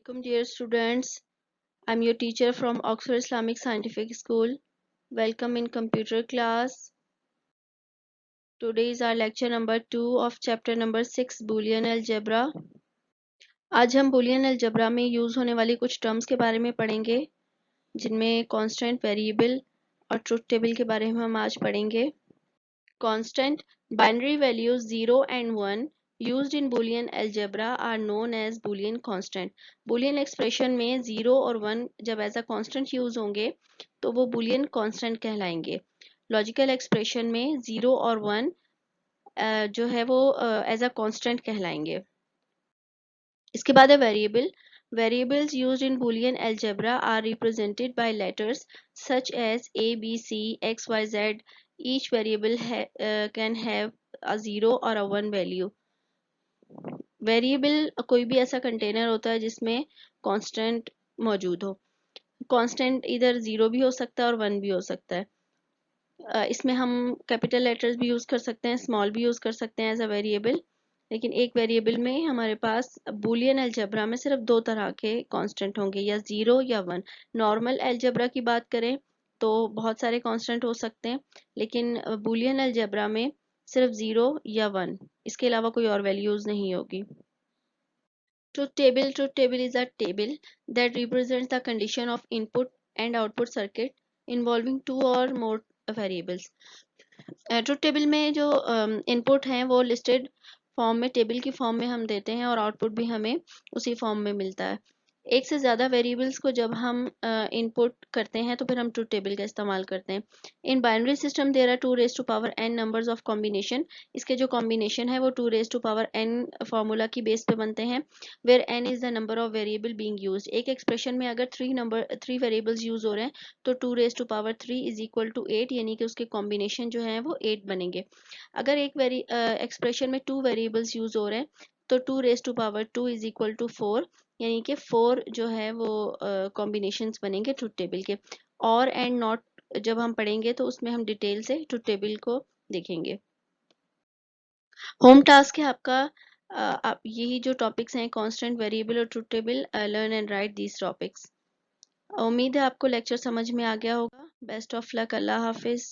Welcome, dear students. I'm your teacher from Oxford Islamic Scientific School. Welcome in computer class. Today is our lecture number 2 of chapter number 6 Boolean Algebra. आज हम Boolean Algebra में use होने वाली कुछ terms के बारे में पढ़ेंगे, जिनमें कांस्टेंट, वेरिएबल और ट्रुथ टेबल के बारे में हम आज पढ़ेंगे. Constant, binary values 0 and 1 used in Boolean algebra are known as Boolean constant. Boolean expression में 0 और 1 जब ऐसा constant यूज होंगे तो वो Boolean constant कहलाएंगे. Logical expression में 0 और 1 जो है वो एज अ constant कहलाएंगे. इसके बाद है variable. Variables used in Boolean algebra are represented by letters such as A, B, C, X, Y, Z. Each variable can have a 0 or a 1 value. Variable कोई भी ऐसा कंटेनर होता है जिसमें कांस्टेंट मौजूद हो. कांस्टेंट इधर 0 भी हो सकता है और 1 भी हो सकता है. इसमें हम कैपिटल लेटर्स भी यूज़ कर सकते हैं, स्मॉल भी यूज़ कर सकते हैं एज अ वेरिएबल. लेकिन एक वेरिएबल में हमारे पास बूलियन अलजेब्रा में सिर्फ दो तरह के कांस्टेंट होंगे, या 0 या 1. नॉर्मल अलजेब्रा की बात करें तो बहुत सारे कांस्टेंट हो सकते हैं, लेकिन बूलियन अलजेब्रा में सिर्फ 0 या 1, इसके अलावा कोई और वैल्यूज नहीं होगी. Truth table is a table that represents the condition of input and output circuit involving two or more variables. Truth table में जो इनपुट हैं वो लिस्टेड फॉर्म में, टेबल की फॉर्म में हम देते हैं, और आउटपुट भी हमें उसी फॉर्म में मिलता है. एक से ज़्यादा वेरिएबल्स को जब हम इनपुट करते हैं तो फिर हम ट्रुथ टेबल का इस्तेमाल करते हैं. In binary system there are 2 raise to power n numbers of combination. इसके जो कॉम्बिनेशन है वो 2 raise to power n formula की बेस पे बनते हैं, where n is the number of variable being used. एक एक्सप्रेशन में अगर 3 वेरिएबल्स यूज हो रहे हैं तो 2 raise to power 3 is equal to 8, यानी कि उसके कॉम्बिनेशन जो है वो 8 बनेंगे. अगर एक एक्सप्रेशन में 2 वेरिएबल्स यूज हो रहे हैं तो 2 raise to power 2 is equal to 4, यानी कि 4 जो है वो कॉम्बिनेशंस बनेंगे ट्रुथ टेबल के. और एंड नॉट जब हम पढ़ेंगे तो उसमें हम डिटेल से ट्रुथ टेबल को देखेंगे. होम टास्क है आपका, आप यही जो टॉपिक्स हैं कांस्टेंट, वेरिएबल और truth table, learn and right these topics. उम्मीद है आपको लेक्चर समझ में आ गया होगा. Best of luck. Allah Hafiz.